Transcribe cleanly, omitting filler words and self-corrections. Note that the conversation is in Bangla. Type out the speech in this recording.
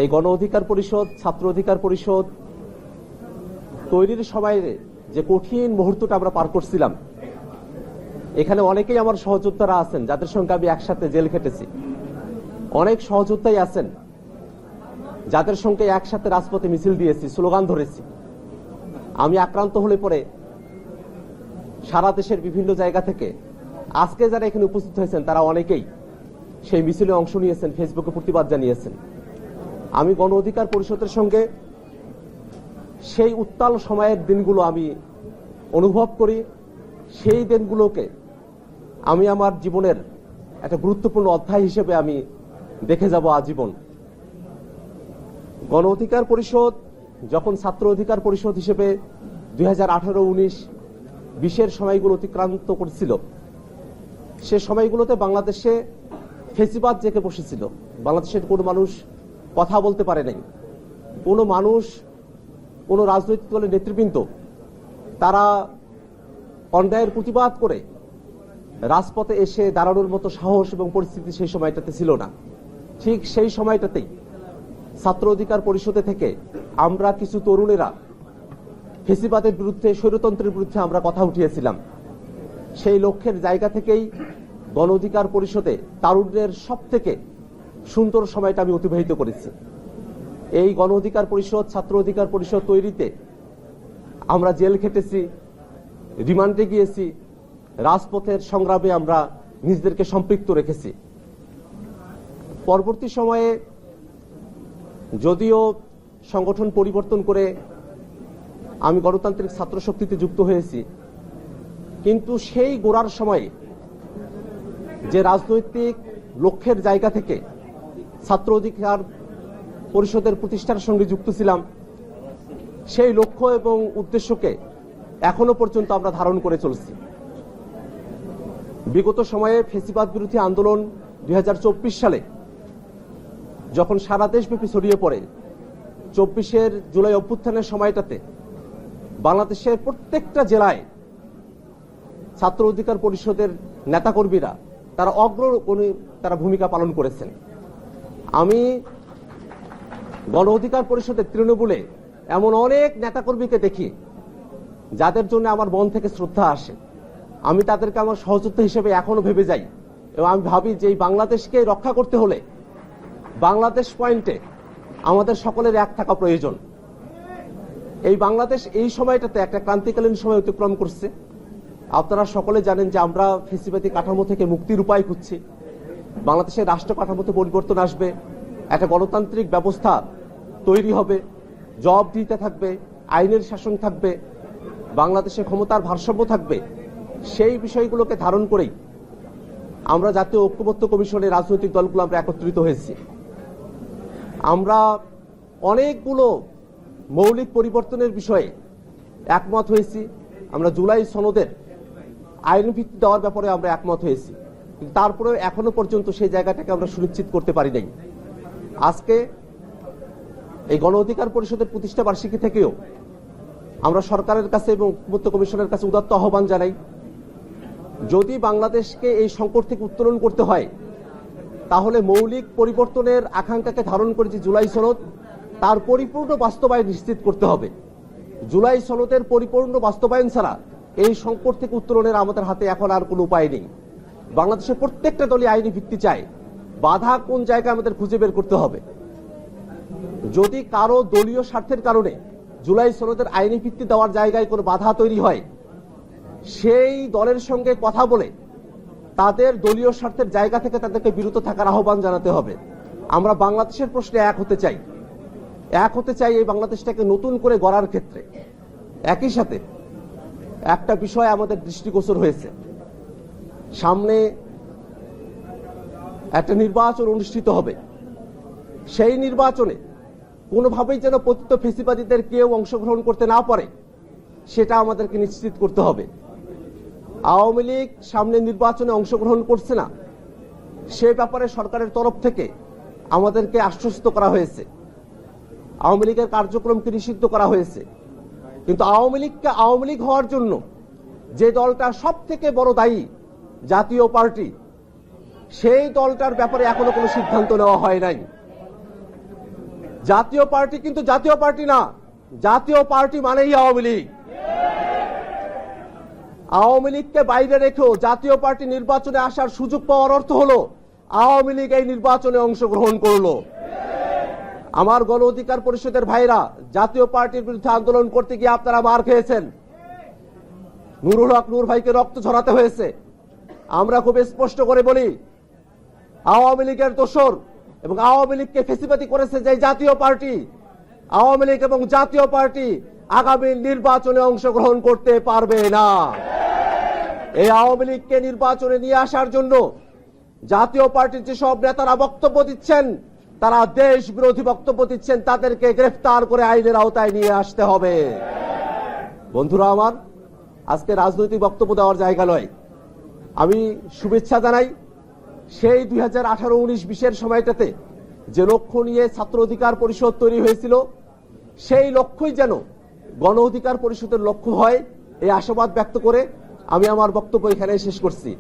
এই গণ অধিকার পরিষদ, ছাত্র অধিকার পরিষদ তৈরির সময় যে কঠিন মুহূর্তটা আমরা পার করছিলাম, এখানে অনেকেই আমার সহযোদ্ধারা আছেন যাদের সঙ্গে আমি একসাথে জেল খেটেছি। অনেক সহযোদ্ধাই আছেন যাদের সঙ্গে একসাথে রাজপথে মিছিল দিয়েছি, স্লোগান ধরেছি। আমি আক্রান্ত হলে পরে সারা দেশের বিভিন্ন জায়গা থেকে আজকে যারা এখানে উপস্থিত হয়েছেন তারা অনেকেই সেই মিছিলে অংশ নিয়েছেন, ফেসবুকে প্রতিবাদ জানিয়েছেন। আমি গণ অধিকার পরিষদের সঙ্গে সেই উত্তাল সময়ের দিনগুলো আমি অনুভব করি। সেই দিনগুলোকে আমি আমার জীবনের একটা গুরুত্বপূর্ণ অধ্যায় হিসেবে আমি দেখে যাব আজীবন। গণ অধিকার পরিষদ যখন ছাত্র অধিকার পরিষদ হিসেবে 2018-19-20 সময়গুলো অতিক্রান্ত করছিল, সে সময়গুলোতে বাংলাদেশে ফেসিবাদ জেঁকে বসেছিল। বাংলাদেশের কোনো মানুষ কথা বলতে পারে নাই, কোনো মানুষ, কোনো রাজনৈতিক দলের নেতৃবৃন্দ তারা অন্যায়ের প্রতিবাদ করে রাজপথে এসে দাঁড়ানোর মতো সাহস এবং পরিস্থিতি সেই সময়টাতে ছিল না। ঠিক সেই সময়টাতেই ছাত্র অধিকার পরিষদে থেকে আমরা কিছু তরুণেরা ফেসিবাদের বিরুদ্ধে, স্বৈরতন্ত্রের বিরুদ্ধে আমরা কথা উঠিয়েছিলাম। সেই লক্ষ্যের জায়গা থেকেই গণ অধিকার পরিষদে তারুণ্যের সব থেকে সুন্দর সময়টা আমি অতিবাহিত করেছি। এই গণ অধিকার পরিষদ, ছাত্র অধিকার পরিষদ তৈরিতে আমরা জেল খেটেছি, রিমান্ডে গিয়েছি, রাজপথের সংগ্রামে আমরা নিজেদেরকে সম্পৃক্ত রেখেছি। পরবর্তী সময়ে যদিও সংগঠন পরিবর্তন করে আমি গণতান্ত্রিক ছাত্র শক্তিতে যুক্ত হয়েছি, কিন্তু সেই গোড়ার সময়ে যে রাজনৈতিক লক্ষ্যের জায়গা থেকে ছাত্র অধিকার পরিষদের প্রতিষ্ঠার সঙ্গে যুক্ত ছিলাম, সেই লক্ষ্য এবং উদ্দেশ্যকে এখনো পর্যন্ত আমরা ধারণ করে চলছি। বিগত সময়ে ফেসিবাদ বিরোধী আন্দোলন 2024 সালে যখন সারা দেশব্যাপী ছড়িয়ে পড়ে, 24-এর জুলাই অভ্যুত্থানের সময়টাতে বাংলাদেশের প্রত্যেকটা জেলায় ছাত্র অধিকার পরিষদের নেতাকর্মীরা তারা অগ্রণী ভূমিকা পালন করেছেন। আমি গণ অধিকার পরিষদের তৃণমূলে এমন অনেক নেতাকর্মীকে দেখি যাদের জন্য আমার মন থেকে শ্রদ্ধা আসে। আমি তাদেরকে আমার সহযোদ্ধা হিসেবে এখনো ভেবে যাই এবং আমি ভাবি যে এই বাংলাদেশকে রক্ষা করতে হলে বাংলাদেশ পয়েন্টে আমাদের সকলের এক থাকা প্রয়োজন। এই বাংলাদেশ এই সময়টাতে একটা ক্রান্তিকালীন সময় অতিক্রম করছে। আপনারা সকলে জানেন যে আমরা ফেসিবাদী কাঠামো থেকে মুক্তির উপায় খুঁজছি। বাংলাদেশের রাষ্ট্র কাঠামোতে পরিবর্তন আসবে, একটা গণতান্ত্রিক ব্যবস্থা তৈরি হবে, জবাবদিহিতা থাকবে, আইনের শাসন থাকবে, বাংলাদেশে ক্ষমতার ভারসাম্য থাকবে। সেই বিষয়গুলোকে ধারণ করেই আমরা জাতীয় ঐক্যমত্য কমিশনের রাজনৈতিক দলগুলো আমরা একত্রিত হয়েছি। আমরা অনেকগুলো মৌলিক পরিবর্তনের বিষয়ে একমত হয়েছি। আমরা জুলাই সনদের আইন ভিত্তি দেওয়ার ব্যাপারে আমরা একমত হয়েছি, কিন্তু তারপরেও এখনো পর্যন্ত সেই জায়গাটাকে আমরা সুনিশ্চিত করতে পারি নাই। আজকে এই গণ অধিকার পরিষদের প্রতিষ্ঠা বার্ষিকী থেকেও আমরা সরকারের কাছে এবং ঐক্যমত্য কমিশনের কাছে উদাত্ত আহ্বান জানাই, যদি বাংলাদেশকে এই সংকট থেকে উত্তোলন করতে হয় তাহলে মৌলিক পরিবর্তনের আকাঙ্ক্ষাকে ধারণ করে যে জুলাই সনদ, তার পরিপূর্ণ বাস্তবায়ন নিশ্চিত করতে হবে। জুলাই সনদের পরিপূর্ণ বাস্তবায়ন ছাড়া এই সংকট থেকে উত্তোলনের আমাদের হাতে এখন আর কোনো উপায় নেই। বাংলাদেশের প্রত্যেকটা দলই আইনি ভিত্তি চায়, বাধা কোন জায়গায় আমাদের খুঁজে বের করতে হবে। যদি কারো দলীয় স্বার্থের কারণে জুলাই সনদের আইনি ভিত্তি দেওয়ার জায়গায় কোনো বাধা তৈরি হয়, সেই দলের সঙ্গে কথা বলে তাদের দলীয় স্বার্থের জায়গা থেকে তাদেরকে বিরত থাকার আহ্বান জানাতে হবে। আমরা বাংলাদেশের প্রশ্নে এক হতে চাই এই বাংলাদেশটাকে নতুন করে গড়ার ক্ষেত্রে। একই সাথে একটা বিষয় আমাদের দৃষ্টিগোচর হয়েছে, সামনে একটা নির্বাচন অনুষ্ঠিত হবে। সেই নির্বাচনে কোনোভাবেই যেন পতিত ফেসিবাদীদের কেউ অংশগ্রহণ করতে না পারে, সেটা আমাদেরকে নিশ্চিত করতে হবে। আওয়ামী লীগ সামনে নির্বাচনে অংশগ্রহণ করছে না, সে ব্যাপারে সরকারের তরফ থেকে আমাদেরকে আশ্বস্ত করা হয়েছে। আওয়ামী লীগের কার্যক্রমকে নিষিদ্ধ করা হয়েছে, কিন্তু আওয়ামী লীগকে আওয়ামী লীগ হওয়ার জন্য যে দলটা সব থেকে বড় দায়ী, জাতীয় পার্টি, সেই দলটার ব্যাপারে এখনো কোনো সিদ্ধান্ত নেওয়া হয় নাই। জাতীয় পার্টি কিন্তু জাতীয় পার্টি না, জাতীয় পার্টি মানেই আওয়ামী লীগ। আওয়ামী লীগকে বাইরে রেখেও জাতীয় পার্টি নির্বাচনে আসার সুযোগ পাওয়ার অর্থ হলো আওয়ামী লীগ এই নির্বাচনে অংশগ্রহণ করলো। আমার গণ অধিকার পরিষদের ভাইরা, জাতীয় পার্টির বিরুদ্ধে আন্দোলন করতে গিয়ে আপনারা মার খেয়েছেন, নুরুল হক নূর ভাইকে রক্ত ঝরাতে হয়েছে। আমরা খুব স্পষ্ট করে বলি, আওয়ামী লীগের দোসর এবং আওয়ামী লীগকে ফেসিবাদী করেছে যে জাতীয় পার্টি, আওয়ামী লীগ এবং জাতীয় পার্টি আগামী নির্বাচনে অংশগ্রহণ করতে পারবে না। এই আওয়ামী লীগকে নির্বাচনে নিয়ে আসার জন্য জাতীয় পার্টির যেসব নেতারা বক্তব্য দিচ্ছেন, তারা দেশ বিরোধী বক্তব্য দিচ্ছেন, তাদেরকে গ্রেফতার করে আইনের আওতায় নিয়ে আসতে হবে। বন্ধুরা আমার, আজকে রাজনৈতিক বক্তব্য দেওয়ার জায়গা নয়। আমি শুভেচ্ছা জানাই সেই 2018-19-20 সময়টাতে যে লক্ষ্য নিয়ে ছাত্র অধিকার পরিষদ তৈরি হয়েছিল, সেই লক্ষ্যই যেন গণ অধিকার পরিষদের লক্ষ্য হয়, এই আশাবাদ ব্যক্ত করে আমি আমার বক্তব্য এখানে শেষ করছি।